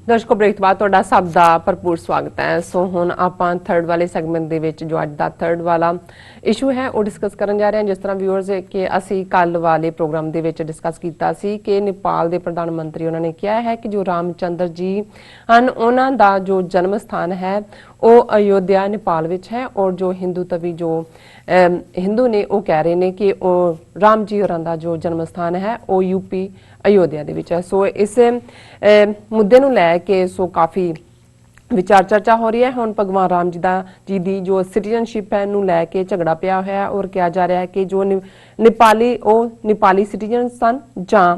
ਦਰਸ਼ਕੋ break ਤੋਂ ਬਾਅਦ ਤੁਹਾਡਾ ਸਭ ਦਾ ਭਰਪੂਰ ਸਵਾਗਤ ਹੈ। ਸੋ ਹੁਣ ਆਪਾਂ ਥਰਡ ਵਾਲੇ ਸੈਗਮੈਂਟ ਦੇ ਵਿੱਚ ਜੋ ਅੱਜ ਦਾ ਥਰਡ ਵਾਲਾ ਇਸ਼ੂ ਹੈ ਉਹ ਡਿਸਕਸ ਕਰਨ ਜਾ ਰਹੇ ਹਾਂ। ਜਿਸ ਤਰ੍ਹਾਂ ਵਿਊਅਰਸ ਕਿ ਅਸੀਂ ਕੱਲ ਵਾਲੇ ਪ੍ਰੋਗਰਾਮ ਦੇ ਵਿੱਚ ਡਿਸਕਸ ਕੀਤਾ ਸੀ ਕਿ ਨੇਪਾਲ ਦੇ ਪ੍ਰਧਾਨ ਮੰਤਰੀ ਉਹਨਾਂ ਨੇ ਕਿਹਾ ਹੈ ਕਿ ਜੋ ਰਾਮਚੰਦਰ ਜੀ ਹਨ ਉਹਨਾਂ ਦਾ ਜੋ ਜਨਮ ਸਥਾਨ ਹੈ ਉਹ ਅਯੋਧਿਆ ਨੇਪਾਲ ਵਿੱਚ ਹੈ ਔਰ ਜੋ ਹਿੰਦੂ ਤਵੀ ਜੋ ਹਿੰਦੂ ਨੇ ਉਹ ਕਹਿ ਰਹੇ ਨੇ ਕਿ ਉਹ ਰਾਮ ਜੀ ਹੋਰਾਂ ਦਾ ਜੋ ਜਨਮ ਸਥਾਨ ਹੈ ਉਹ यूपी ਅਯੋਧਿਆ ਦੇ ਵਿੱਚ ਹੈ। ਸੋ ਇਸ ਮੁੱਦੇ ਨੂੰ ਲੈ ਕੇ ਸੋ ਕਾਫੀ ਵਿਚਾਰ ਚਰਚਾ ਹੋ ਰਹੀ ਹੈ। ਹੁਣ ਭਗਵਾਨ ਰਾਮ ਜੀ ਦੀ ਜੋ ਸਿਟੀਜ਼ਨਸ਼ਿਪ ਹੈ ਨੂੰ ਲੈ ਕੇ ਝਗੜਾ ਪਿਆ ਹੋਇਆ ਹੈ ਔਰ ਕਿਹਾ ਜਾ ਰਿਹਾ ਹੈ ਕਿ ਜੋ ਨੇਪਾਲੀ ਸਿਟੀਜ਼ਨ ਸਨ ਜਾਂ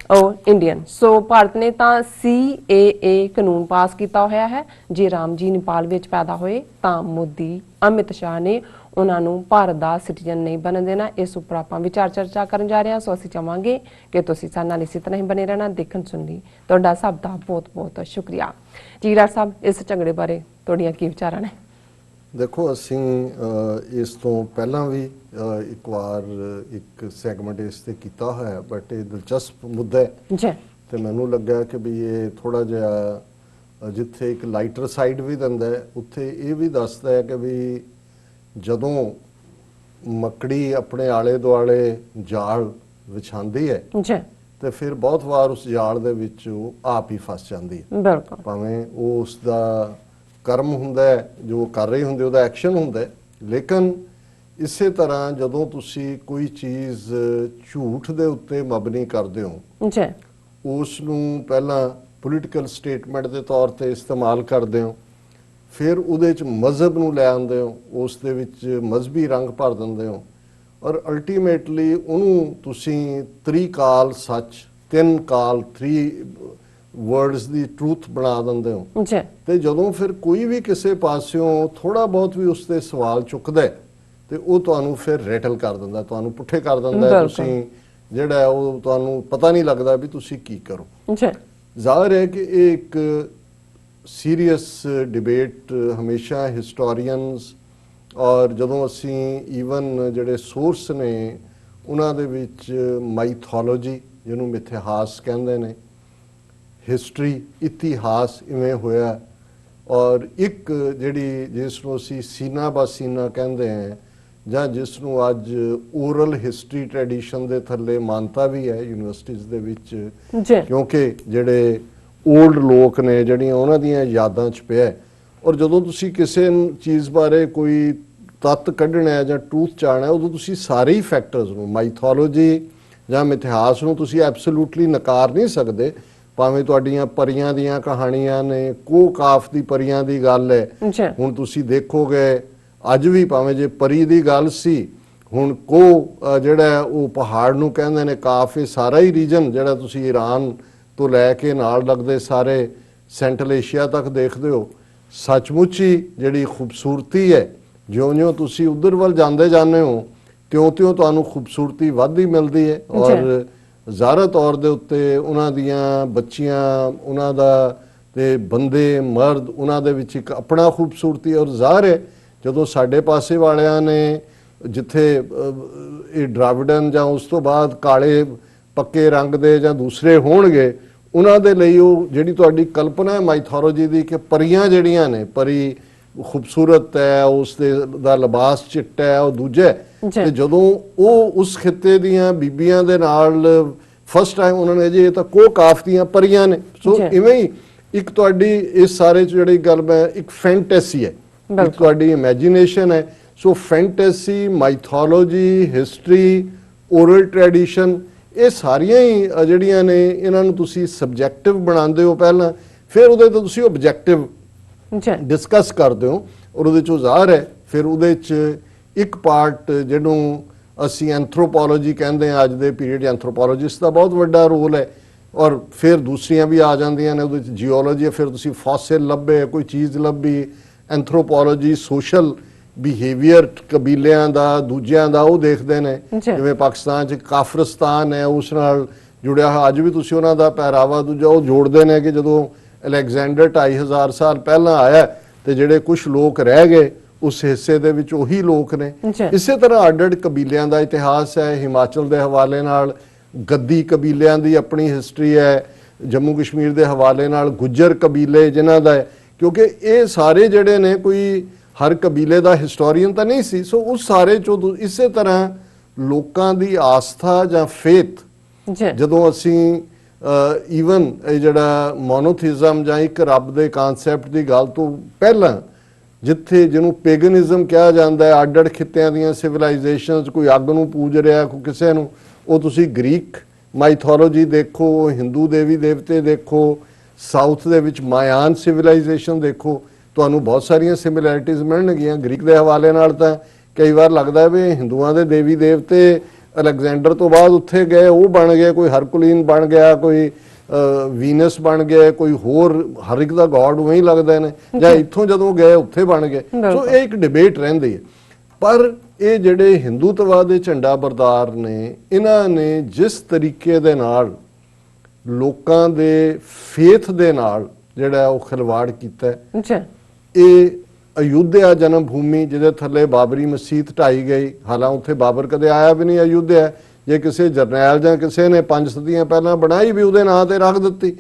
ਉਹ ਇੰਡੀਅਨ। ਸੋ ਭਾਰਤ ਨੇ ਤਾਂ CAA ਕਾਨੂੰਨ ਪਾਸ ਕੀਤਾ ਹੋਇਆ ਹੈ। ਜੇ ਰਾਮ ਜੀ ਨੇਪਾਲ ਵਿੱਚ ਪੈਦਾ ਹੋਏ ਤਾਂ ਮੋਦੀ ਅਮਿਤ ਸ਼ਾਹ ਨੇ ਉਹਨਾਂ ਨੂੰ ਭਾਰਤ ਦਾ ਸਿਟੀਜ਼ਨ ਨਹੀਂ ਬਣਨ ਦੇਣਾ। ਇਸ ਉੱਪਰ ਆਪਾਂ ਵਿਚਾਰ ਚਰਚਾ ਕਰਨ ਜਾ ਰਹੇ ਹਾਂ। ਸੋ ਅਸੀਂ ਚਾਹਾਂਗੇ ਕਿ ਤੁਸੀਂ ਸਾਡੇ ਨਾਲ ਇਸੇ ਤਰ੍ਹਾਂ ਹੀ ਬਣੇ ਰਹਿਣਾ। ਦੇਖਣ ਸੁਣਨ ਲਈ ਤੁਹਾਡਾ ਸਭ ਦਾ ਬਹੁਤ ਬਹੁਤ ਸ਼ੁਕਰੀਆ। ਜੀ ਡਾਕਟਰ ਸਾਹਿਬ, ਇਸ ਝਗੜੇ ਬਾਰੇ ਤੁਹਾਡੀਆਂ ਕੀ ਵਿਚਾਰਾਂ ਨੇ? ਦੇਖੋ, ਅਸੀਂ ਇਸ ਤੋਂ ਪਹਿਲਾਂ ਵੀ ਇੱਕ ਵਾਰ ਇੱਕ ਸੈਗਮੈਂਟ ਇਸ ਤੇ ਕੀਤਾ ਹੋਇਆ, ਬਟ ਇਹ ਦਿਲਚਸਪ ਮੁੱਦਾ ਹੈ ਜੀ ਤੇ ਮੈਨੂੰ ਲੱਗਾ ਕਿ ਵੀ ਇਹ ਥੋੜਾ ਜਿਹਾ ਜਿੱਥੇ ਇੱਕ ਲਾਈਟਰ ਸਾਈਡ ਵੀ ਦਿੰਦਾ ਹੈ ਉੱਥੇ ਇਹ ਵੀ ਦੱਸਦਾ ਹੈ ਕਿ ਵੀ ਜਦੋਂ ਮੱਕੜੀ ਆਪਣੇ ਆਲੇ ਦੁਆਲੇ ਜਾਲ ਵਿਛਾਉਂਦੀ ਹੈ ਤੇ ਫਿਰ ਬਹੁਤ ਵਾਰ ਉਸ ਜਾਲ ਦੇ ਵਿੱਚ ਉਹ ਆਪ ਹੀ ਫਸ ਜਾਂਦੀ ਹੈ। ਬਿਲਕੁਲ, ਭਾਵੇਂ ਉਹ ਉਸ ਦਾ ਕਰਮ ਹੁੰਦਾ ਹੈ, ਜੋ ਕਰ ਰਹੀ ਹੁੰਦੀ ਉਹਦਾ ਐਕਸ਼ਨ ਹੁੰਦਾ ਹੈ, ਲੇਕਿਨ ਇਸੇ ਤਰ੍ਹਾਂ ਜਦੋਂ ਤੁਸੀਂ ਕੋਈ ਚੀਜ਼ ਝੂਠ ਦੇ ਉੱਤੇ ਮਬਨੀ ਕਰਦੇ ਹੋ ਜੀ, ਉਸ ਨੂੰ ਪਹਿਲਾਂ ਪੋਲੀਟੀਕਲ ਸਟੇਟਮੈਂਟ ਦੇ ਤੌਰ ਤੇ ਇਸਤੇਮਾਲ ਕਰਦੇ ਹੋ, ਫਿਰ ਉਹਦੇ ਚ ਮਜ਼ਹਬ ਨੂੰ ਲੈ ਆਉਂਦੇ ਹੋ, ਉਸ ਦੇ ਵਿੱਚ ਮਜ਼ਹਬੀ ਰੰਗ ਭਰ ਦਿੰਦੇ ਹੋ ਔਰ ਅਲਟੀਮੇਟਲੀ ਉਹਨੂੰ ਤੁਸੀਂ ਤ੍ਰਿਕਾਲ ਸੱਚ, 3 ਕਾਲ 3 ਵਰਡਸ ਦੀ ਟਰੂਥ ਬਣਾ ਦਿੰਦੇ ਹੋ ਜੀ। ਤੇ ਜਦੋਂ ਫਿਰ ਕੋਈ ਵੀ ਕਿਸੇ ਪਾਸਿਓਂ ਥੋੜਾ ਬਹੁਤ ਵੀ ਉਸ ਤੇ ਸਵਾਲ ਚੁੱਕਦਾ ਤੇ ਉਹ ਤੁਹਾਨੂੰ ਫਿਰ ਰੈਟਲ ਕਰ ਦਿੰਦਾ, ਤੁਹਾਨੂੰ ਪੁੱਠੇ ਕਰ ਦਿੰਦਾ। ਤੁਸੀਂ ਜਿਹੜਾ ਉਹ ਤੁਹਾਨੂੰ ਪਤਾ ਨਹੀਂ ਲੱਗਦਾ ਵੀ ਤੁਸੀਂ ਕੀ ਕਰੋ ਜੀ। ਜ਼ਾਹਿਰ ਹੈ ਕਿ ਇਹ ਇੱਕ ਸੀਰੀਅਸ ਡਿਬੇਟ ਹਮੇਸ਼ਾ ਹਿਸਟੋਰੀਅਨਸ ਔਰ ਜਦੋਂ ਅਸੀਂ ਈਵਨ ਜਿਹੜੇ ਸੋਰਸ ਨੇ ਉਹਨਾਂ ਦੇ ਵਿੱਚ ਮਾਈਥੋਲੋਜੀ, ਜਿਹਨੂੰ ਮਿਥਿਹਾਸ ਕਹਿੰਦੇ ਨੇ, ਹਿਸਟਰੀ, ਇਤਿਹਾਸ ਇਵੇਂ ਹੋਇਆ ਔਰ ਇੱਕ ਜਿਹੜੀ ਜਿਸ ਨੂੰ ਅਸੀਂ ਸੀਨਾ ਬਾ ਸੀਨਾ ਕਹਿੰਦੇ ਹਾਂ ਜਾਂ ਜਿਸ ਨੂੰ ਅੱਜ ਓਰਲ ਹਿਸਟਰੀ ਟ੍ਰੈਡੀਸ਼ਨ ਦੇ ਥੱਲੇ ਮਾਨਤਾ ਵੀ ਹੈ ਯੂਨੀਵਰਸਿਟੀਜ਼ ਦੇ ਵਿੱਚ, ਕਿਉਂਕਿ ਜਿਹੜੇ ਓਲਡ ਲੋਕ ਨੇ ਜਿਹੜੀਆਂ ਉਹਨਾਂ ਦੀਆਂ ਯਾਦਾਂ 'ਚ ਪਿਆ ਔਰ ਜਦੋਂ ਤੁਸੀਂ ਕਿਸੇ ਚੀਜ਼ ਬਾਰੇ ਕੋਈ ਤੱਤ ਕੱਢਣਾ ਹੈ ਜਾਂ ਟਰੂਥ ਚਾਹਣਾ ਉਦੋਂ ਤੁਸੀਂ ਸਾਰੇ ਹੀ ਫੈਕਟਰਸ ਨੂੰ, ਮਾਈਥੋਲੋਜੀ ਜਾਂ ਮਿਥਿਹਾਸ ਨੂੰ ਤੁਸੀਂ ਐਬਸੋਲੂਟਲੀ ਨਕਾਰ ਨਹੀਂ ਸਕਦੇ। ਭਾਵੇਂ ਤੁਹਾਡੀਆਂ ਪਰੀਆਂ ਦੀਆਂ ਕਹਾਣੀਆਂ ਨੇ, ਕੋ ਕਾਫ ਦੀ ਪਰੀਆਂ ਦੀ ਗੱਲ ਹੈ, ਹੁਣ ਤੁਸੀਂ ਦੇਖੋਗੇ ਅੱਜ ਵੀ ਭਾਵੇਂ ਜੇ ਪਰੀ ਦੀ ਗੱਲ ਸੀ, ਹੁਣ ਕੋ ਜਿਹੜਾ ਉਹ ਪਹਾੜ ਨੂੰ ਕਹਿੰਦੇ ਨੇ, ਕਾਫ ਇਹ ਸਾਰਾ ਹੀ ਰੀਜਨ ਜਿਹੜਾ ਤੁਸੀਂ ਈਰਾਨ ਤੋਂ ਲੈ ਕੇ ਨਾਲ ਲੱਗਦੇ ਸਾਰੇ ਸੈਂਟਰਲ ਏਸ਼ੀਆ ਤੱਕ ਦੇਖਦੇ ਹੋ, ਸੱਚਮੁੱਚ ਹੀ ਜਿਹੜੀ ਖੂਬਸੂਰਤੀ ਹੈ, ਜਿਉਂ-ਜਿਉਂ ਤੁਸੀਂ ਉਧਰ ਵੱਲ ਜਾਂਦੇ ਹੋ ਤਿਉਂ-ਤਿਉਂ ਤੁਹਾਨੂੰ ਖੂਬਸੂਰਤੀ ਵੱਧਦੀ ਮਿਲਦੀ ਹੈ ਔਰ ਜ਼ਾਹਰਾ ਤੌਰ ਦੇ ਉੱਤੇ ਉਹਨਾਂ ਦੀਆਂ ਬੱਚੀਆਂ, ਉਹਨਾਂ ਦਾ ਤੇ ਬੰਦੇ ਮਰਦ, ਉਹਨਾਂ ਦੇ ਵਿੱਚ ਇੱਕ ਆਪਣਾ ਖੂਬਸੂਰਤੀ ਔਰ ਜ਼ਾਹਰ ਹੈ ਜਦੋਂ ਸਾਡੇ ਪਾਸੇ ਵਾਲਿਆਂ ਨੇ ਜਿੱਥੇ ਇਹ ਡਰਾਵਿਡਨ ਜਾਂ ਉਸ ਤੋਂ ਬਾਅਦ ਕਾਲੇ ਪੱਕੇ ਰੰਗ ਦੇ ਜਾਂ ਦੂਸਰੇ ਹੋਣਗੇ, ਉਹਨਾਂ ਦੇ ਲਈ ਉਹ ਜਿਹੜੀ ਤੁਹਾਡੀ ਕਲਪਨਾ ਹੈ ਮਾਈਥੋਲੋਜੀ ਦੀ ਕਿ ਪਰੀਆਂ ਜਿਹੜੀਆਂ ਨੇ, ਪਰੀ ਖੂਬਸੂਰਤ ਹੈ, ਉਸ ਦੇ ਦਾ ਲਿਬਾਸ ਚਿੱਟਾ ਹੈ, ਉਹ ਦੂਜਾ ਤੇ ਜਦੋਂ ਉਹ ਉਸ ਖਿੱਤੇ ਦੀਆਂ ਬੀਬੀਆਂ ਦੇ ਨਾਲ ਫਸਟ ਟਾਈਮ ਉਹਨਾਂ ਨੇ ਜੀ ਇਹ ਤਾਂ ਕੋ ਕਾਫ ਦੀਆਂ ਪਰੀਆਂ ਨੇ। ਸੋ ਇਵੇਂ ਹੀ ਇੱਕ ਤੁਹਾਡੀ ਇਸ ਸਾਰੇ ਚ ਜਿਹੜੀ ਗੱਲ ਮੈਂ ਇੱਕ ਫੈਂਟੈਸੀ ਹੈ, ਇੱਕ ਤੁਹਾਡੀ ਇਮੈਜੀਨੇਸ਼ਨ ਹੈ। ਸੋ ਫੈਂਟੈਸੀ, ਮਾਈਥੋਲੋਜੀ, ਹਿਸਟਰੀ, ਓਰਲ ਟ੍ਰੈਡੀਸ਼ਨ, ਇਹ ਸਾਰੀਆਂ ਹੀ ਜਿਹੜੀਆਂ ਨੇ ਇਹਨਾਂ ਨੂੰ ਤੁਸੀਂ ਸਬਜੈਕਟਿਵ ਬਣਾਉਂਦੇ ਹੋ ਪਹਿਲਾਂ, ਫਿਰ ਉਹਦੇ ਤੋਂ ਤੁਸੀਂ ਓਬਜੈਕਟਿਵ ਡਿਸਕਸ ਕਰਦੇ ਹੋ ਔਰ ਉਹਦੇ 'ਚੋਂ ਜ਼ਾਹਰ ਹੈ ਫਿਰ ਉਹਦੇ 'ਚ ਇੱਕ ਪਾਰਟ ਜਿਹਨੂੰ ਅਸੀਂ ਐਂਥਰੋਪੋਲੋਜੀ ਕਹਿੰਦੇ ਹਾਂ, ਅੱਜ ਦੇ ਪੀਰੀਅਡ ਐਂਥਰੋਪੋਲੋਜਿਸਟ ਦਾ ਬਹੁਤ ਵੱਡਾ ਰੋਲ ਹੈ ਔਰ ਫਿਰ ਦੂਸਰੀਆਂ ਵੀ ਆ ਜਾਂਦੀਆਂ ਨੇ ਉਹਦੇ 'ਚ, ਜੀਓਲੋਜੀ, ਫਿਰ ਤੁਸੀਂ ਫੋਸਿਲ ਲੱਭੇ, ਕੋਈ ਚੀਜ਼ ਲੱਭੀ, ਐਂਥਰੋਪੋਲੋਜੀ ਸੋਸ਼ਲ ਬਿਹੇਵੀਅਰ ਕਬੀਲਿਆਂ ਦਾ, ਦੂਜਿਆਂ ਦਾ ਉਹ ਦੇਖਦੇ ਨੇ, ਜਿਵੇਂ ਪਾਕਿਸਤਾਨ 'ਚ ਕਾਫਰਿਸਤਾਨ ਹੈ ਉਸ ਨਾਲ ਜੁੜਿਆ ਹੋਇਆ, ਅੱਜ ਵੀ ਤੁਸੀਂ ਉਹਨਾਂ ਦਾ ਪਹਿਰਾਵਾ ਦੂਜਾ ਉਹ ਜੋੜਦੇ ਨੇ ਕਿ ਜਦੋਂ ਅਲੈਗਜ਼ੈਂਡਰ 2500 ਸਾਲ ਪਹਿਲਾਂ ਆਇਆ ਤੇ ਜਿਹੜੇ ਕੁਝ ਲੋਕ ਰਹਿ ਗਏ ਉਸ ਹਿੱਸੇ ਦੇ ਵਿੱਚ ਉਹੀ ਲੋਕ ਨੇ। ਇਸੇ ਤਰ੍ਹਾਂ ਅੱਡ-ਅੱਡ ਕਬੀਲਿਆਂ ਦਾ ਇਤਿਹਾਸ ਹੈ। ਹਿਮਾਚਲ ਦੇ ਹਵਾਲੇ ਨਾਲ ਗੱਦੀ ਕਬੀਲਿਆਂ ਦੀ ਆਪਣੀ ਹਿਸਟਰੀ ਹੈ, जम्मू कश्मीर के हवाले नाल गुज्जर कबीले जिन्हां दा है, क्योंकि ये सारे जिहड़े ने कोई हर कबीले का हिस्टोरीयन तो नहीं सी। सो उस सारे चो इस तरह लोगों की आस्था जां फेथ जदों असीं ईवन जिहड़ा मोनोथिज्म जां एक रब दे कानसैप्ट की गल तो पहला जिथे जिन्हों पेगनिज्म कहा जाता है, अड अड खित्तियां दीयां सिविलाइजेशनस, कोई अग नूं पूज रहा, कोई किसी नूं, वो तुसीं ग्रीक माइथोलॉजी देखो, हिंदू देवी देवते देखो, साउथ दे विच मायान सिविलाइजेशन देखो, तुहानूं बहुत सारियां सिमिलैरिटीज़ मिलणगीਆਂ। ग्रीक के हवाले नाल तां कई बार लगता है भी हिंदुआं दे देवी देवते अलेगजेंडर तो बाद उत्थे गए, वो बन गए, कोई हरकुलीन बन गया, कोई वीनस बन गए, कोई होर हर एक दा गॉड वही लगदे ने, जां इत्थों जदों गए उत्थे बन गए। सो ये एक डिबेट रहिंदी है। पर ये जिहड़े हिंदूत्ववाद दे झंडा बरदार ने, इन्हां ने जिस तरीके दे नाल लोकां दे फेथ दे नाल जिहड़ा वो खिलवाड़ कीता है, ये अयोध्या जन्म भूमि जिहदे थल्ले बाबरी मसीत ढाई गई, हालांकि उत्थे बाबर कदे आया भी नहीं अयोध्या, जे किसी जरनैल जां किसी ने 5 सदियां पहलां बनाई भी उहदे नां ते रख दित्ती,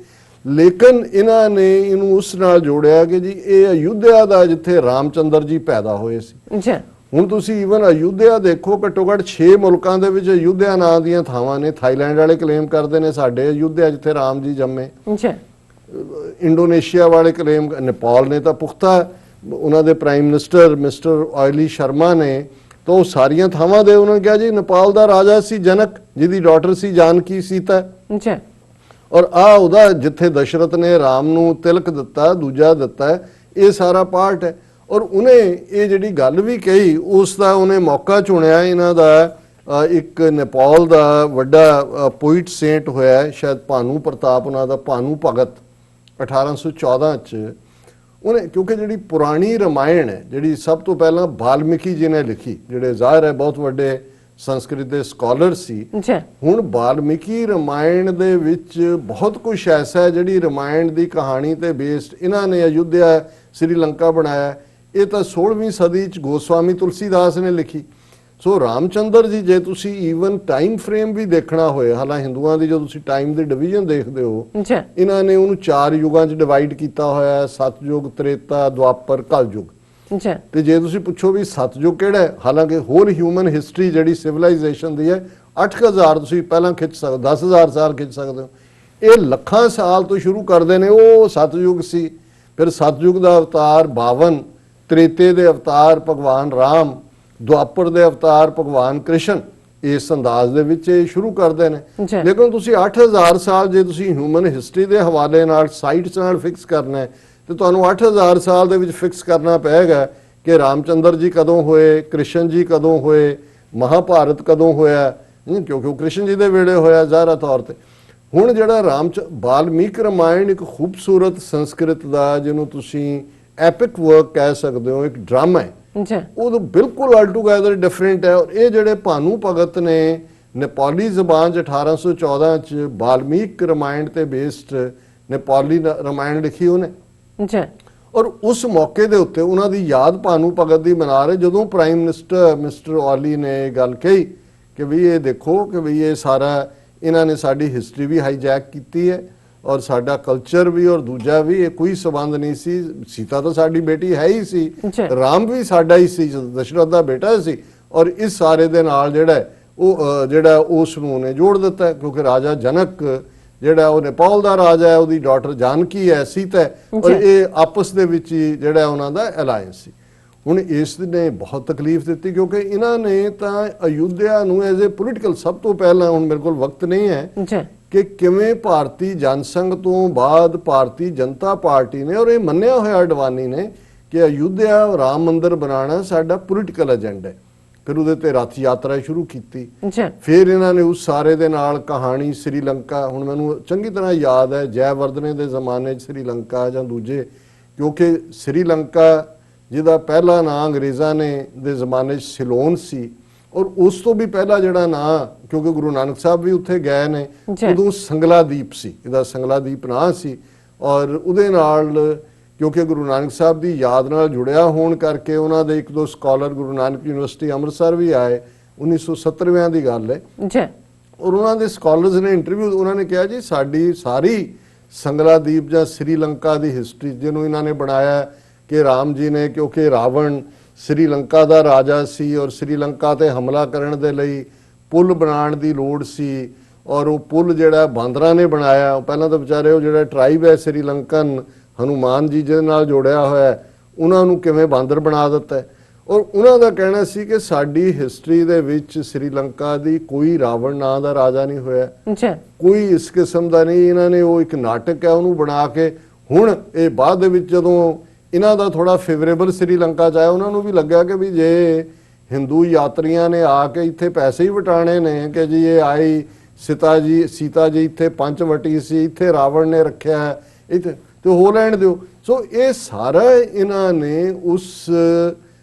लेकिन इन्हां ने इहनूं उस नाल जोड़िया कि जी ये अयोध्या दा जिथे रामचंद्र जी पैदा होए सी। हुण तुसीं ईवन अयोध्या देखो, घट्टो घट्ट 6 मुल्कां दे विच अयोध्या नां दीयां थावां ने। थाईलैंड वाले क्लेम करदे ने साडे अयोध्या जिथे राम जी जम्मे, इंडोनेशिया वाले क्लेम, नेपाल ने तां पुख्ता, उन्हां दे prime minister mister Oli Sharma ने तो सारियां थावां दे उन्होंने कहा जी नेपाल दा राजा सी जनक, जिहदी डॉटर सी जानकी सीता, और आ उहदा जिथे दशरथ ने राम नूं तिलक दिता, दूजा दिता, ये सारा पार्ट है। और उन्हें ये जिहड़ी गल भी कही उसका उन्हें मौका चुनिया। इन्हां दा एक नेपाल दा वड्डा पोइट सेंट होया शायद भानु प्रताप, उन्हां दा भानु भगत 1814 च उन्हें, क्योंकि जिहड़ी पुरानी रामायण है जिहड़ी सब तो पहला वाल्मीकि जी ने लिखी, जिहड़े ज़ाहिर है बहुत वड्डे संस्कृत के स्कॉलर सी। हुण वाल्मीकि रामायण दे विच बहुत कुछ ऐसा है जिहड़ी रामायण दी कहानी ते बेस्ड इन्हां ने अयोध्या श्रीलंका बनाया। ये तो 16वीं सदी च गोस्वामी तुलसीदास ने लिखी। सो रामचंद्र जी जे तुसी ईवन टाइम फ्रेम भी देखना होए, हालां हिंदुआं दी जो तुसी टाइम दे डिवीजन देखदे हो, इन्हां ने उहनूं 4 युगां च डिवाइड कीता होया, सतयुग, त्रेता, द्वापर, कलयुग। ते जे तुसी पुछो भी सतयुग किहड़ा है, हालांकि होल ह्यूमन हिस्टरी जिहड़ी सिविलाइजेशन दी है 8000 तुसी पहलां खिच सकदे, 10000 साल खिच सकदे हो। ये लखां साल तो शुरू करदे ने, वो सतयुग सी। फिर सतयुग दा अवतार 52, त्रेते दे अवतार भगवान राम, द्वापर दे अवतार भगवान कृष्ण, इस अंदाज दे विच शुरू करते हैं। लेकिन तुसी 8000 साल जे तुसी ह्यूमन हिस्टरी के हवाले नाल साइट्स नाल फिक्स करना है तो तुहानूं 8000 साल दे विच फिक्स करना पेगा कि रामचंद्र जी कदों होए, कृष्ण जी कदों होए, महाभारत कदों होया, क्योंकि कृष्ण जी दे वेले होया ज़ाहिर तौर पर। हुण जिहड़ा वाल्मीकि रामायण एक खूबसूरत संस्कृत का जिन्हों तुसी एपिक वर्क कह सकते हो, एक ड्रामा है, वो तो बिल्कुल ऑल टूगैदर डिफरेंट है। और ये जिहड़े भानु भगत ने नेपाली जबान 1814 च वाल्मीकि रामायण ते बेस्ड नेपाली रामायण लिखी उन्हें, और उस मौके दे उत्ते उन्हां दी याद भानु भगत दी मना रहे जदों प्राइम मिनिस्टर मिस्टर ऑली ने गल कही कि भी ये देखो कि भी ये सारा इन्हां ने साडी हिस्टरी भी हाईजैक कीती है और साडा कल्चर भी और दूजा भी, ये कोई संबंध नहीं सी। सीता तो साडी बेटी है ही सी, राम भी साडा ही सी, दशरथ दा बेटा सी, और इस सारे दे नाल जिहड़ा उस नूं ने जोड़ दिता है, क्योंकि राजा जनक जिहड़ा वो नेपाल दा राजा है, उहदी डॉटर जानकी है, सीता है, और ये आपस दे विच ही जिहड़ा उहनां दा अलायंस सी। हुण इस ने बहुत तकलीफ दित्ती क्योंकि इन्हां ने तां अयोध्या नूं एज ए पोलीटिकल, सब तो पहला हुण मेरे कोल वक्त नहीं है कि किवें भारती जनसंघ तो बाद भारती जनता पार्टी ने और ये मन्निया होया अडवाणी ने कि अयोध्या राम मंदिर बनाना साडा पोलीटिकल एजेंडा है। फिर उहदे ते रथ यात्रा शुरू की, फिर इन्हां ने उस सारे दे नाल कहानी श्रीलंका, हुण मैनूं चंगी तरह याद है जयवर्धने दे जमाने श्रीलंका जां दूजे, क्योंकि श्रीलंका जिहदा पहला नां अंग्रेज़ां ने दे जमाने सिलोन सी, और उस तो भी पहला जिहड़ा नां, क्योंकि गुरु नानक साहब भी उत्थे गए ने, उदों संगलादीप सी, इहदा संगलादीप नां सी। और उहदे नाल क्योंकि गुरु नानक साहब की याद नाल जुड़िया होने करके उन्हां दे एक दो स्कॉलर गुरु नानक यूनिवर्सिटी अमृतसर भी आए, 1970 की गल है, और उन्हां दे स्कॉलर्स ने इंटरव्यू उन्होंने कहा जी साडी सारी ਸੰਗਲਾਦੀਪ ਜਾਂ ਸ੍ਰੀਲੰਕਾ ਦੀ ਹਿਸਟਰੀ ਜਿਹਨੂੰ ਇਹਨਾਂ ਨੇ ਬਣਾਇਆ ਕਿ ਰਾਮ ਜੀ ਨੇ, ਕਿਉਂਕਿ ਰਾਵਣ ਸ੍ਰੀਲੰਕਾ ਦਾ ਰਾਜਾ ਸੀ ਔਰ ਸ੍ਰੀਲੰਕਾ ਤੇ ਹਮਲਾ ਕਰਨ ਦੇ ਲਈ ਪੁਲ ਬਣਾਉਣ ਦੀ ਲੋੜ ਸੀ, ਔਰ ਉਹ ਪੁਲ ਜਿਹੜਾ ਬਾਂਦਰਾਂ ਨੇ ਬਣਾਇਆ। ਪਹਿਲਾਂ ਤਾਂ ਵਿਚਾਰੇ ਉਹ ਜਿਹੜਾ ਟ੍ਰਾਈਬ ਹੈ ਸ੍ਰੀਲੰਕਨ, ਹਨੂਮਾਨ ਜੀ ਜਿਹਦੇ ਨਾਲ ਜੋੜਿਆ ਹੋਇਆ, ਉਹਨਾਂ ਨੂੰ ਕਿਵੇਂ ਬਾਂਦਰ ਬਣਾ ਦਿੱਤਾ। ਔਰ ਉਹਨਾਂ ਦਾ ਕਹਿਣਾ ਸੀ ਕਿ ਸਾਡੀ ਹਿਸਟਰੀ ਦੇ ਵਿੱਚ ਸ੍ਰੀਲੰਕਾ ਦੀ ਕੋਈ ਰਾਵਣ ਨਾਂ ਦਾ ਰਾਜਾ ਨਹੀਂ ਹੋਇਆ, ਕੋਈ ਇਸ ਕਿਸਮ ਦਾ ਨਹੀਂ। ਇਹਨਾਂ ਨੇ ਉਹ ਇੱਕ ਨਾਟਕ ਹੈ ਉਹਨੂੰ ਬਣਾ ਕੇ, ਹੁਣ ਇਹ ਬਾਅਦ ਦੇ ਵਿੱਚ ਜਦੋਂ ਇਹਨਾਂ ਦਾ ਥੋੜਾ ਫੇਵਰੇਬਲ ਸ੍ਰੀਲੰਕਾ ਚ ਆਇਆ, ਉਹਨਾਂ ਨੂੰ ਵੀ ਲੱਗਿਆ ਕਿ ਵੀ ਜੇ ਹਿੰਦੂ ਯਾਤਰੀਆਂ ਨੇ ਆ ਕੇ ਇੱਥੇ ਪੈਸੇ ਹੀ ਵਟਾਣੇ ਨੇ ਕਿ ਜੀ ਇਹ ਆਈ ਸੀਤਾ ਜੀ ਇੱਥੇ ਪੰਚਵਟੀ ਸੀ, ਇੱਥੇ ਰਾਵਣ ਨੇ ਰੱਖਿਆ, ਇੱਥੇ ਤੇ ਹੋ ਲੈਣ ਦਿਓ। ਸੋ ਇਹ ਸਾਰਾ ਇਹਨਾਂ ਨੇ ਉਸ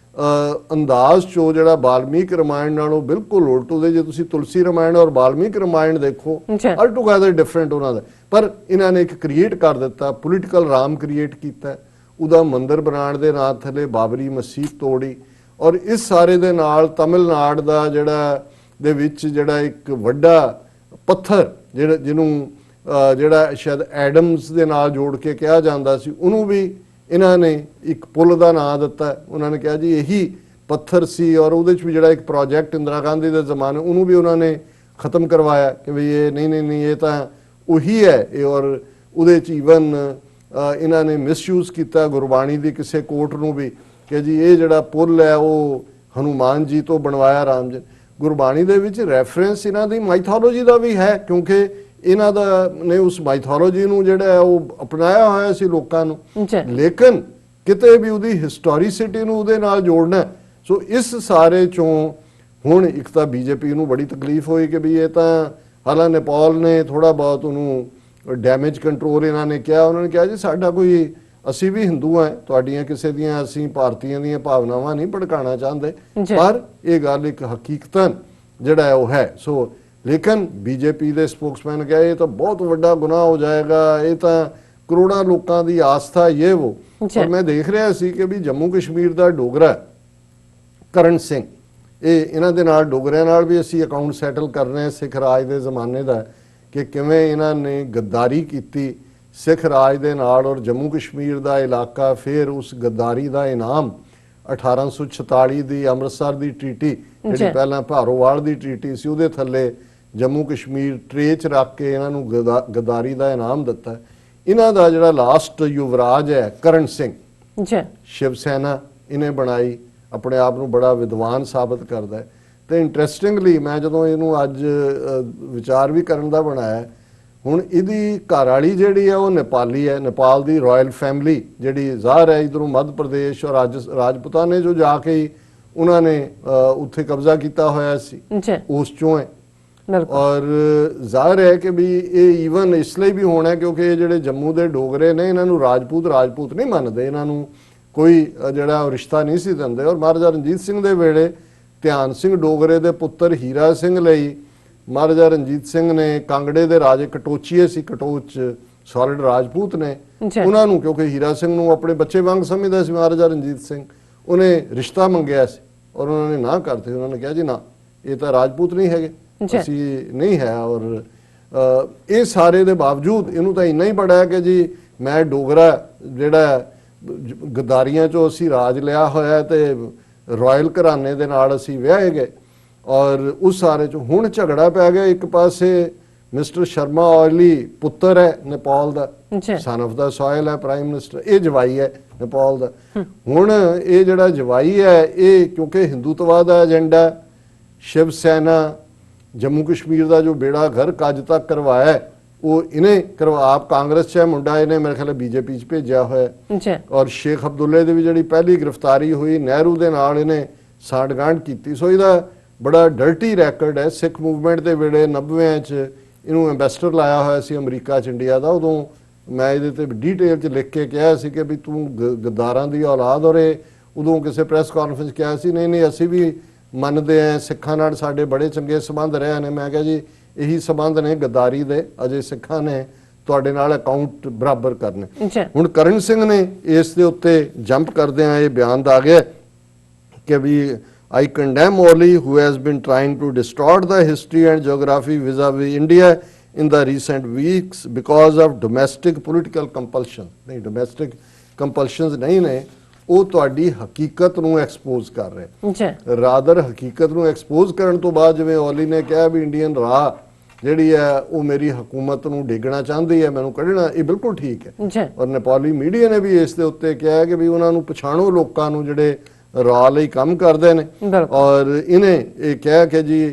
ਅੰਦਾਜ਼ ਚੋਂ ਜਿਹੜਾ ਬਾਲਮੀਕ ਰਾਮਾਇਣ ਨਾਲੋਂ ਬਿਲਕੁਲ ਉਲਟ ਉਹਦੇ, ਜੇ ਤੁਸੀਂ ਤੁਲਸੀ ਰਾਮਾਇਣ ਔਰ ਬਾਲਮੀਕ ਰਾਮਾਇਣ ਦੇਖੋ ਆਲ ਟੂਗੇਦਰ ਡਿਫਰੈਂਟ ਉਹਨਾਂ ਦਾ, ਪਰ ਇਹਨਾਂ ਨੇ ਇੱਕ ਕ੍ਰੀਏਟ ਕਰ ਦਿੱਤਾ, ਪੋਲੀਟੀਕਲ ਰਾਮ ਕ੍ਰੀਏਟ ਕੀਤਾ। ਉਹਦਾ ਮੰਦਿਰ ਬਣਾਉਣ ਦੇ ਨਾਂ ਥੱਲੇ ਬਾਬਰੀ ਮਸਜਿਦ ਤੋੜੀ, ਔਰ ਇਸ ਸਾਰੇ ਦੇ ਨਾਲ ਤਮਿਲਨਾਡੂ ਦਾ ਦੇ ਵਿੱਚ ਜਿਹੜਾ ਇੱਕ ਵੱਡਾ ਪੱਥਰ ਜਿਹਨੂੰ ਜਿਹੜਾ ਸ਼ਾਇਦ ਐਡਮਸ ਦੇ ਨਾਲ ਜੋੜ ਕੇ ਕਿਹਾ ਜਾਂਦਾ ਸੀ, ਉਹਨੂੰ ਵੀ ਇਹਨਾਂ ਨੇ ਇੱਕ ਪੁੱਲ ਦਾ ਨਾਂ ਦਿੱਤਾ। ਉਹਨਾਂ ਨੇ ਕਿਹਾ ਜੀ ਇਹੀ ਪੱਥਰ ਸੀ, ਔਰ ਉਹਦੇ 'ਚ ਵੀ ਜਿਹੜਾ ਇੱਕ ਪ੍ਰੋਜੈਕਟ ਇੰਦਰਾ ਗਾਂਧੀ ਦੇ ਜ਼ਮਾਨੇ ਉਹਨੂੰ ਵੀ ਉਹਨਾਂ ਨੇ ਖਤਮ ਕਰਵਾਇਆ ਕਿ ਵੀ ਇਹ ਨਹੀਂ ਇਹ ਤਾਂ ਉਹੀ ਹੈ ਇਹ। ਔਰ ਉਹਦੇ 'ਚ ਈਵਨ ਇਹਨਾਂ ਨੇ ਮਿਸਯੂਜ਼ ਕੀਤਾ ਗੁਰਬਾਣੀ ਦੀ ਕਿਸੇ ਕੋਟ ਨੂੰ ਵੀ ਕਿ ਜੀ ਇਹ ਜਿਹੜਾ ਪੁੱਲ ਹੈ ਉਹ ਹਨੂਮਾਨ ਜੀ ਤੋਂ ਬਣਵਾਇਆ ਰਾਮ ਜੀ। ਗੁਰਬਾਣੀ ਦੇ ਵਿੱਚ ਰੈਫਰੈਂਸ ਇਹਨਾਂ ਦੀ ਮਾਈਥੋਲੋਜੀ ਦਾ ਵੀ ਹੈ, ਕਿਉਂਕਿ ਇਹਨਾਂ ਦਾ ਨੇ ਉਸ ਮਾਈਥੋਲੋਜੀ ਨੂੰ ਜਿਹੜਾ ਹੈ ਉਹ ਅਪਣਾਇਆ ਹੋਇਆ ਸੀ ਲੋਕਾਂ ਨੂੰ, ਲੇਕਿਨ ਕਿਤੇ ਵੀ ਉਹਦੀ ਹਿਸਟੋਰੀਸਿਟੀ ਨੂੰ ਉਹਦੇ ਨਾਲ ਜੋੜਨਾ। ਸੋ ਇਸ ਸਾਰੇ ਚੋਂ ਹੁਣ ਇੱਕ ਤਾਂ ਬੀਜੇਪੀ ਨੂੰ ਬੜੀ ਤਕਲੀਫ ਹੋਈ ਕਿ ਵੀ ਇਹ ਤਾਂ ਹਾਲਾਂ ਨੇਪਾਲ ਨੇ ਥੋੜਾ ਬਹੁਤ ਉਹਨੂੰ ਡੈਮੇਜ ਕੰਟਰੋਲ ਇਹਨਾਂ ਨੇ ਕਿਹਾ। ਉਹਨਾਂ ਨੇ ਕਿਹਾ ਜੀ ਸਾਡਾ ਕੋਈ, ਅਸੀਂ ਵੀ ਹਿੰਦੂ ਹਾਂ, ਤੁਹਾਡੀਆਂ ਕਿਸੇ ਦੀਆਂ ਅਸੀਂ ਭਾਰਤੀਆਂ ਦੀਆਂ ਭਾਵਨਾਵਾਂ ਨਹੀਂ ਭੜਕਾਉਣਾ ਚਾਹੁੰਦੇ, ਪਰ ਇਹ ਗੱਲ ਇੱਕ ਹਕੀਕਤਨ ਜਿਹੜਾ ਉਹ ਹੈ। ਸੋ ਲੇਕਿਨ ਬੀਜੇਪੀ ਦੇ ਸਪੋਕਸਮੈਨ ਕਹੇ ਇਹ ਤਾਂ ਬਹੁਤ ਵੱਡਾ ਗੁਨਾਹ ਹੋ ਜਾਏਗਾ, ਇਹ ਤਾਂ ਕਰੋੜਾਂ ਲੋਕਾਂ ਦੀ ਆਸਥਾ ਇਹ ਉਹ। ਪਰ ਮੈਂ ਦੇਖ ਰਿਹਾ ਸੀ ਕਿ ਵੀ ਜੰਮੂ ਕਸ਼ਮੀਰ ਦਾ ਡੋਗਰਾ ਕਰਨ ਸਿੰਘ, ਇਹ ਇਹਨਾਂ ਦੇ ਨਾਲ ਡੋਗਰਿਆਂ ਨਾਲ ਵੀ ਅਸੀਂ ਅਕਾਊਂਟ ਸੈਟਲ ਕਰ ਰਹੇ ਹਾਂ ਸਿੱਖ ਰਾਜ ਦੇ ਜ਼ਮਾਨੇ ਦਾ, ਕਿ ਕਿਵੇਂ ਇਹਨਾਂ ਨੇ ਗੱਦਾਰੀ ਕੀਤੀ ਸਿੱਖ ਰਾਜ ਦੇ ਨਾਲ, ਔਰ ਜੰਮੂ ਕਸ਼ਮੀਰ ਦਾ ਇਲਾਕਾ ਫਿਰ ਉਸ ਗੱਦਾਰੀ ਦਾ ਇਨਾਮ 1846 ਦੀ ਅੰਮ੍ਰਿਤਸਰ ਦੀ ਟ੍ਰੀਟੀ, ਜਿਹੜੀ ਪਹਿਲਾਂ ਭਾਰੋਵਾਲ ਦੀ ਟ੍ਰੀਟੀ ਸੀ, ਉਹਦੇ ਥੱਲੇ ਜੰਮੂ ਕਸ਼ਮੀਰ ਟਰੇ 'ਚ ਰੱਖ ਕੇ ਇਹਨਾਂ ਨੂੰ ਗੱਦਾਰੀ ਦਾ ਇਨਾਮ ਦਿੱਤਾ। ਇਹਨਾਂ ਦਾ ਜਿਹੜਾ ਲਾਸਟ ਯੁਵਰਾਜ ਹੈ ਕਰਨ ਸਿੰਘ, ਸ਼ਿਵ ਸੈਨਾ ਇਹਨੇ ਬਣਾਈ, ਆਪਣੇ ਆਪ ਨੂੰ ਬੜਾ ਵਿਦਵਾਨ ਸਾਬਤ ਕਰਦਾ ਹੈ। ਤੇ ਇੰਟਰਸਟਿੰਗਲੀ ਮੈਂ ਜਦੋਂ ਇਹਨੂੰ ਅੱਜ ਵਿਚਾਰ ਵੀ ਕਰਨ ਦਾ ਬਣਾਇਆ, ਹੁਣ ਇਹਦੀ ਘਰ ਵਾਲੀ ਜਿਹੜੀ ਹੈ ਉਹ ਨੇਪਾਲੀ ਹੈ, ਨੇਪਾਲ ਦੀ ਰਾਇਲ ਫੈਮਿਲੀ ਜਿਹੜੀ ਜ਼ਾਹਰ ਹੈ ਇਧਰੋਂ ਮੱਧ ਪ੍ਰਦੇਸ਼ ਔਰ ਰਾਜਪੂਤਾਂ ਨੇ ਜੋ ਜਾ ਕੇ ਉਹਨਾਂ ਨੇ ਉੱਥੇ ਕਬਜ਼ਾ ਕੀਤਾ ਹੋਇਆ ਸੀ, ਉਸ ਚੋਂ ਹੈ। ਔਰ ਜ਼ਾਹਰ ਹੈ ਕਿ ਵੀ ਇਹ ਈਵਨ ਇਸ ਲਈ ਵੀ ਹੋਣਾ ਕਿਉਂਕਿ ਇਹ ਜਿਹੜੇ ਜੰਮੂ ਦੇ ਡੋਗਰੇ ਨੇ ਇਹਨਾਂ ਨੂੰ ਰਾਜਪੂਤ ਨਹੀਂ ਮੰਨਦੇ, ਇਹਨਾਂ ਨੂੰ ਕੋਈ ਜਿਹੜਾ ਰਿਸ਼ਤਾ ਨਹੀਂ ਸੀ ਦਿੰਦੇ। ਔਰ ਮਹਾਰਾਜਾ ਰਣਜੀਤ ਸਿੰਘ ਦੇ ਵੇਲੇ ਧਿਆਨ ਸਿੰਘ ਡੋਗਰੇ ਦੇ ਪੁੱਤਰ ਹੀਰਾ ਸਿੰਘ ਲਈ ਮਹਾਰਾਜਾ ਰਣਜੀਤ ਸਿੰਘ ਨੇ, ਕਾਂਗੜੇ ਦੇ ਰਾਜੇ ਕਟੋਚੀਏ ਸੀ, ਕਟੋਚ ਸੋਲਿਡ ਰਾਜਪੂਤ ਨੇ, ਉਹਨਾਂ ਨੂੰ ਕਿਉਂਕਿ ਹੀਰਾ ਸਿੰਘ ਨੂੰ ਆਪਣੇ ਬੱਚੇ ਵਾਂਗ ਸਮਝਦਾ ਸੀ ਮਹਾਰਾਜਾ ਰਣਜੀਤ ਸਿੰਘ, ਉਹਨੇ ਰਿਸ਼ਤਾ ਮੰਗਿਆ ਸੀ ਔਰ ਉਹਨਾਂ ਨੇ ਨਾ ਕਰਤੀ। ਉਹਨਾਂ ਨੇ ਕਿਹਾ ਜੀ ਨਾ, ਇਹ ਤਾਂ ਰਾਜਪੂਤ ਨਹੀਂ ਹੈਗੇ, ਅਸੀਂ ਨਹੀਂ ਹੈ। ਔਰ ਇਹ ਸਾਰੇ ਦੇ ਬਾਵਜੂਦ ਇਹਨੂੰ ਤਾਂ ਇੰਨਾ ਹੀ ਬੜਾ ਹੈ ਕਿ ਜੀ ਮੈਂ ਡੋਗਰਾ ਜਿਹੜਾ ਗਦਾਰੀਆਂ ਚੋਂ ਅਸੀਂ ਰਾਜ ਲਿਆ ਹੋਇਆ ਤੇ ਰਾਇਲ ਘਰਾਣੇ ਦੇ ਨਾਲ ਅਸੀਂ ਵਿਆਹੇ ਗਏ। ਔਰ ਉਸ ਸਾਰੇ ਚ ਹੁਣ ਝਗੜਾ ਪੈ ਗਿਆ। ਇੱਕ ਪਾਸੇ ਮਿਸਟਰ ਸ਼ਰਮਾ ਔਲੀ ਪੁੱਤਰ ਹੈ ਨੇਪਾਲ ਦਾ, ਸਨ ਆਫ ਦਾ ਸੋਇਲ ਹੈ, ਪ੍ਰਾਈਮ ਮਿਨਿਸਟਰ, ਇਹ ਜਵਾਈ ਹੈ ਨੇਪਾਲ ਦਾ। ਹੁਣ ਇਹ ਜਿਹੜਾ ਜਵਾਈ ਹੈ ਇਹ ਕਿਉਂਕਿ ਹਿੰਦੂਤਵਾ ਦਾ ਏਜੰਡਾ, ਸ਼ਿਵ ਸੈਨਾ, ਜੰਮੂ ਕਸ਼ਮੀਰ ਦਾ ਜੋ ਬੇੜਾ ਘਰ ਅੱਜ ਤੱਕ ਕਰਵਾਇਆ ਉਹ ਇਹਨੇ ਆਪ ਕਾਂਗਰਸ 'ਚ ਹੈ ਮੁੰਡਾ, ਇਹਨੇ ਮੇਰੇ ਖਿਆਲ ਬੀਜੇਪੀ 'ਚ ਭੇਜਿਆ ਹੋਇਆ। ਔਰ ਸ਼ੇਖ ਅਬਦੁੱਲੇ ਦੀ ਵੀ ਜਿਹੜੀ ਪਹਿਲੀ ਗ੍ਰਿਫਤਾਰੀ ਹੋਈ ਨਹਿਰੂ ਦੇ ਨਾਲ ਇਹਨੇ ਸਾਂਠਗਾਂਠ ਕੀਤੀ। ਸੋ ਇਹਦਾ ਬੜਾ ਡਰਟੀ ਰੈਕਰਡ ਹੈ। ਸਿੱਖ ਮੂਵਮੈਂਟ ਦੇ ਵੇਲੇ 90ਵਿਆਂ 'ਚ ਇਹਨੂੰ ਐਂਬੈਸਡਰ ਲਾਇਆ ਹੋਇਆ ਸੀ ਅਮਰੀਕਾ 'ਚ ਇੰਡੀਆ ਦਾ। ਉਦੋਂ ਮੈਂ ਇਹਦੇ ਤੇ ਡੀਟੇਲ 'ਚ ਲਿਖ ਕੇ ਕਿਹਾ ਸੀ ਕਿ ਵੀ ਤੂੰ ਗੱਦਾਰਾਂ ਦੀ ਔਲਾਦ, ਔਰ ਇਹ ਉਦੋਂ ਕਿਸੇ ਪ੍ਰੈਸ ਕਾਨਫਰੰਸ ਕਿਹਾ ਸੀ ਨਹੀਂ ਅਸੀਂ ਵੀ ਮੰਨਦੇ ਹਾਂ, ਸਿੱਖਾਂ ਨਾਲ ਸਾਡੇ ਬੜੇ ਚੰਗੇ ਸੰਬੰਧ ਰਹੇ ਨੇ। ਮੈਂ ਕਿਹਾ ਜੀ ਇਹੀ ਸੰਬੰਧ ਨੇ ਗੱਦਾਰੀ ਦੇ, ਅਜੇ ਸਿੱਖਾਂ ਨੇ ਤੁਹਾਡੇ ਨਾਲ ਅਕਾਊਂਟ ਬਰਾਬਰ ਕਰਨੇ। ਹੁਣ ਕਰਨ ਸਿੰਘ ਨੇ ਇਸ ਦੇ ਉੱਤੇ ਜੰਪ ਕਰਦਿਆਂ ਇਹ ਬਿਆਨ ਦਾ ਆ ਗਿਆ ਕਿ ਵੀ I condemn Oli who has been trying to distort the history and geography vis-a-vis India in the recent weeks because of domestic political compulsion. नहीं, domestic compulsions नहीं ने, ਉਹ ਤੁਹਾਡੀ ਹਕੀਕਤ ਨੂੰ ਐਕਸਪੋਜ਼ ਕਰ ਰਹੇ ਰਾਦਰ ਹਕੀਕਤ ਨੂੰ ਐਕਸਪੋਜ਼ ਕਰਨ ਤੋਂ ਬਾਅਦ ਜਿਵੇਂ ਓਲੀ ਨੇ ਕਿਹਾ ਵੀ ਇੰਡੀਅਨ ਰਾਹ ਜਿਹੜੀ ਹੈ ਉਹ ਮੇਰੀ ਹਕੂਮਤ ਨੂੰ ਡੇਗਣਾ ਚਾਹੁੰਦੀ ਹੈ, ਮੈਨੂੰ ਕੱਢਣਾ, ਇਹ ਬਿਲਕੁਲ ਠੀਕ ਹੈ। ਔਰ ਨੇਪਾਲੀ ਮੀਡੀਆ ਨੇ ਵੀ ਇਸ ਦੇ ਉੱਤੇ ਕਿਹਾ ਕਿ ਵੀ ਉਹਨਾਂ ਨੂੰ ਪਛਾਣੋ ਲੋਕਾਂ ਨੂੰ ਜਿਹੜੇ ਰਾਹ ਲਈ ਕੰਮ ਕਰਦੇ ਨੇ। ਔਰ ਇਹਨੇ ਇਹ ਕਿਹਾ ਕਿ ਜੀ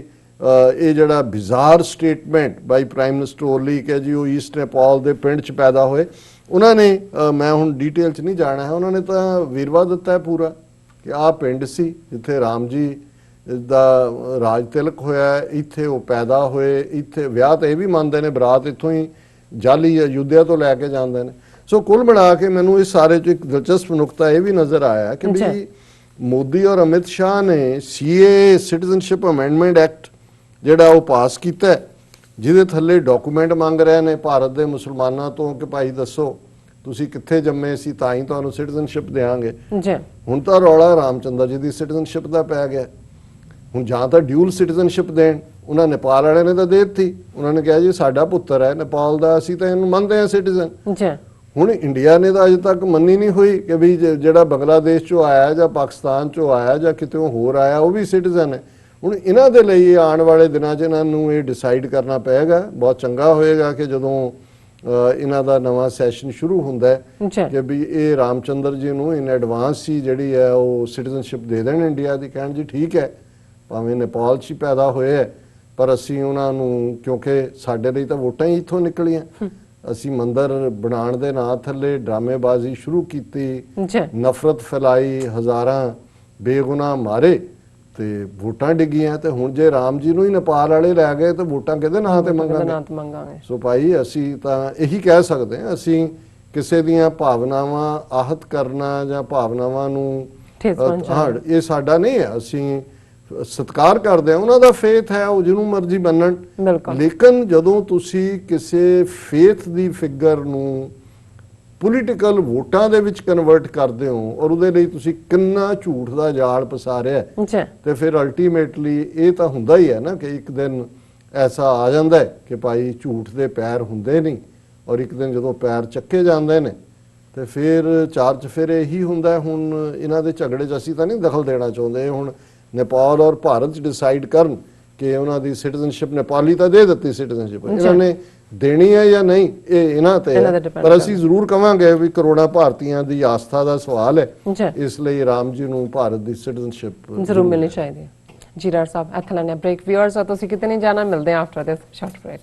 ਇਹ ਜਿਹੜਾ ਬਿਜ਼ਾਰ ਸਟੇਟਮੈਂਟ ਬਾਈ ਪ੍ਰਾਈਮ ਮਿਨਿਸਟਰ ਓਲੀ ਕਿ ਜੀ ਉਹ ਈਸਟ ਨੇਪਾਲ ਦੇ ਪਿੰਡ 'ਚ ਪੈਦਾ ਹੋਏ, ਉਹਨਾਂ ਨੇ ਮੈਂ ਹੁਣ ਡੀਟੇਲ 'ਚ ਨਹੀਂ ਜਾਣਾ ਹੈ, ਉਹਨਾਂ ਨੇ ਤਾਂ ਵੇਰਵਾ ਦਿੱਤਾ ਹੈ ਪੂਰਾ ਕਿ ਆਹ ਪਿੰਡ ਸੀ ਜਿੱਥੇ ਰਾਮ ਜੀ ਦਾ ਰਾਜ ਤਿਲਕ ਹੋਇਆ, ਇੱਥੇ ਉਹ ਪੈਦਾ ਹੋਏ, ਇੱਥੇ ਵਿਆਹ ਤਾਂ ਇਹ ਵੀ ਮੰਨਦੇ ਨੇ ਬਰਾਤ ਇੱਥੋਂ ਹੀ ਜਾਲੀ ਅਯੁੱਧਿਆ ਤੋਂ ਲੈ ਕੇ ਜਾਂਦੇ ਨੇ। ਸੋ ਕੁੱਲ ਬਣਾ ਕੇ ਮੈਨੂੰ ਇਸ ਸਾਰੇ 'ਚ ਇੱਕ ਦਿਲਚਸਪ ਨੁਕਤਾ ਇਹ ਵੀ ਨਜ਼ਰ ਆਇਆ ਕਿ ਵੀ ਮੋਦੀ ਔਰ ਅਮਿਤ ਸ਼ਾਹ ਨੇ CAA ਸਿਟੀਜ਼ਨਸ਼ਿਪ ਅਮੈਂਡਮੈਂਟ ਐਕਟ ਜਿਹੜਾ ਉਹ ਪਾਸ ਕੀਤਾ, ਜਿਹਦੇ ਥੱਲੇ ਡਾਕੂਮੈਂਟ ਮੰਗ ਰਹੇ ਨੇ ਭਾਰਤ ਦੇ ਮੁਸਲਮਾਨਾਂ ਤੋਂ ਕਿ ਭਾਈ ਦੱਸੋ ਤੁਸੀਂ ਕਿੱਥੇ ਜੰਮੇ ਸੀ ਤਾਂ ਹੀ ਤੁਹਾਨੂੰ ਸਿਟੀਜ਼ਨਸ਼ਿਪ ਦੇਵਾਂਗੇ। ਹੁਣ ਤਾਂ ਰੌਲਾ ਰਾਮਚੰਦਰ ਜੀ ਦੀ ਸਿਟੀਜ਼ਨਸ਼ਿਪ ਦਾ ਪੈ ਗਿਆ। ਹੁਣ ਜਾਂ ਤਾਂ ਡਿਊਲ ਸਿਟੀਜ਼ਨਸ਼ਿਪ ਦੇਣ, ਉਹਨਾਂ ਨੇਪਾਲ ਵਾਲਿਆਂ ਨੇ ਤਾਂ ਦੇ ਦਿੱਤੀ, ਉਹਨਾਂ ਨੇ ਕਿਹਾ ਜੀ ਸਾਡਾ ਪੁੱਤਰ ਹੈ ਨੇਪਾਲ ਦਾ, ਅਸੀਂ ਤਾਂ ਇਹਨੂੰ ਮੰਨਦੇ ਹਾਂ ਸਿਟੀਜ਼ਨ। ਹੁਣ ਇੰਡੀਆ ਨੇ ਤਾਂ ਅਜੇ ਤੱਕ ਮੰਨੀ ਨਹੀਂ ਹੋਈ ਕਿ ਵੀ ਜਿਹੜਾ ਬੰਗਲਾਦੇਸ਼ ਚੋਂ ਆਇਆ ਜਾਂ ਪਾਕਿਸਤਾਨ ਚੋਂ ਆਇਆ ਜਾਂ ਕਿਤੇ ਹੋਰ ਆਇਆ ਉਹ ਵੀ ਸਿਟੀਜ਼ਨ ਹੈ। ਹੁਣ ਇਹਨਾਂ ਦੇ ਲਈ ਆਉਣ ਵਾਲੇ ਦਿਨਾਂ 'ਚ ਇਹਨਾਂ ਨੂੰ ਇਹ ਡਿਸਾਈਡ ਕਰਨਾ ਪਏਗਾ। ਬਹੁਤ ਚੰਗਾ ਹੋਏਗਾ ਕਿ ਜਦੋਂ ਇਹਨਾਂ ਦਾ ਨਵਾਂ ਸੈਸ਼ਨ ਸ਼ੁਰੂ ਹੁੰਦਾ ਕਿ ਵੀ ਇਹ ਰਾਮਚੰਦਰ ਜੀ ਨੂੰ ਇਨ ਐਡਵਾਂਸ ਹੀ ਜਿਹੜੀ ਹੈ ਉਹ ਸਿਟੀਜ਼ਨਸ਼ਿਪ ਦੇ ਦੇਣ ਇੰਡੀਆ ਦੀ, ਕਹਿਣ ਜੀ ਠੀਕ ਹੈ ਭਾਵੇਂ ਨੇਪਾਲ 'ਚ ਹੀ ਪੈਦਾ ਹੋਏ ਹੈ ਪਰ ਅਸੀਂ ਉਹਨਾਂ ਨੂੰ, ਕਿਉਂਕਿ ਸਾਡੇ ਲਈ ਤਾਂ ਵੋਟਾਂ ਹੀ ਇੱਥੋਂ ਨਿਕਲੀਆਂ, ਅਸੀਂ ਮੰਦਰ ਬਣਾਉਣ ਦੇ ਨਾਂ ਥੱਲੇ ਡਰਾਮੇਬਾਜ਼ੀ ਸ਼ੁਰੂ ਕੀਤੀ, ਨਫ਼ਰਤ ਫੈਲਾਈ, ਹਜ਼ਾਰਾਂ ਬੇਗੁਨਾਹ ਮਾਰੇ ਤੇ ਵੋਟਾਂ ਡਿੱਗੀਆਂ। ਤੇ ਹੁਣ ਜੇ ਰਾਮ ਜੀ ਨੂੰ ਹੀ ਨੇਪਾਲ ਵਾਲੇ ਲੈ ਗਏ ਤਾਂ ਵੋਟਾਂ ਕਿਹਦੇ ਨਾਂ ਤੇ ਮੰਗਾਂਗੇ? ਸੋ ਭਾਈ ਅਸੀਂ ਤਾਂ ਇਹੀ ਕਹਿ ਸਕਦੇ ਹਾਂ, ਅਸੀਂ ਕਿਸੇ ਦੀਆਂ ਭਾਵਨਾਵਾਂ ਆਹਤ ਕਰਨਾ ਜਾਂ ਭਾਵਨਾਵਾਂ ਨੂੰ ਇਹ ਸਾਡਾ ਨਹੀਂ ਹੈ। ਅਸੀਂ ਸਤਿਕਾਰ ਕਰਦੇ ਹਾਂ, ਉਹਨਾਂ ਦਾ ਫੇਥ ਹੈ, ਉਹ ਜਿਹਨੂੰ ਮਰਜ਼ੀ ਮੰਨਣ, ਲੇਕਿਨ ਜਦੋਂ ਤੁਸੀਂ ਕਿਸੇ ਫੇਥ ਦੀ ਫਿਗਰ ਨੂੰ ਪੋਲੀਟੀਕਲ ਵੋਟਾਂ ਦੇ ਵਿੱਚ ਕਨਵਰਟ ਕਰਦੇ ਹੋ ਔਰ ਉਹਦੇ ਲਈ ਤੁਸੀਂ ਕਿੰਨਾ ਝੂਠ ਦਾ ਜਾਲ ਪਸਾਰਿਆ, ਤੇ ਫਿਰ ਅਲਟੀਮੇਟਲੀ ਇਹ ਤਾਂ ਹੁੰਦਾ ਹੀ ਹੈ ਨਾ ਕਿ ਇੱਕ ਦਿਨ ਐਸਾ ਆ ਜਾਂਦਾ ਹੈ ਕਿ ਭਾਈ ਝੂਠ ਦੇ ਪੈਰ ਹੁੰਦੇ ਨਹੀਂ, ਔਰ ਇੱਕ ਦਿਨ ਜਦੋਂ ਪੈਰ ਚੱਕੇ ਜਾਂਦੇ ਨੇ ਤੇ ਫਿਰ ਚਾਰ ਚਫੇਰੇ ਇਹੀ ਹੁੰਦਾ। ਹੁਣ ਇਹਨਾਂ ਦੇ ਝਗੜੇ 'ਚ ਅਸੀਂ ਤਾਂ ਨਹੀਂ ਦਖਲ ਦੇਣਾ ਚਾਹੁੰਦੇ। ਹੁਣ ਨੇਪਾਲ ਔਰ ਭਾਰਤ 'ਚ ਡਿਸਾਈਡ ਕਰਨ ਕਿ ਉਹਨਾਂ ਦੀ ਸਿਟੀਜ਼ਨਸ਼ਿਪ, ਨੇਪਾਲੀ ਤਾਂ ਦੇ ਦਿੱਤੀ ਸਿਟੀਜ਼ਨਸ਼ਿਪ, ਇਹਨਾਂ ਨੇ ਦੇਣੀ ਹੈ ਜਾਂ ਨਹੀਂ ਇਹ ਇਹਨਾਂ ਤੇ ਹੈ। ਪਰ ਅਸੀਂ ਜ਼ਰੂਰ ਕਵਾਂਗੇ ਵੀ ਕਰੋੜਾਂ ਭਾਰਤੀਆਂ ਦੀ ਆਸਥਾ ਦਾ ਸਵਾਲ ਹੈ, ਇਸ ਲਈ ਰਾਮ ਜੀ ਨੂੰ ਭਾਰਤ ਦੀ ਸਿਟੀਜ਼ਨਸ਼ਿਪ ਜ਼ਰੂਰ ਮਿਲਣੀ ਚਾਹੀਦੀ ਹੈ। ਜੀ ਡਾਕਟਰ ਸਾਹਿਬ ਇੱਥੇ ਲੈਣੇ ਬ੍ਰੇਕ। ਵਿਊਅਰਸ ਤੁਸੀਂ ਕਿਤੇ ਨਹੀਂ ਜਾਣਾ, ਮਿਲਦੇ ਹਾਂ ਆਫਟਰ ਦਿਸ ਸ਼ਾਰਟ ਬ੍ਰੇਕ।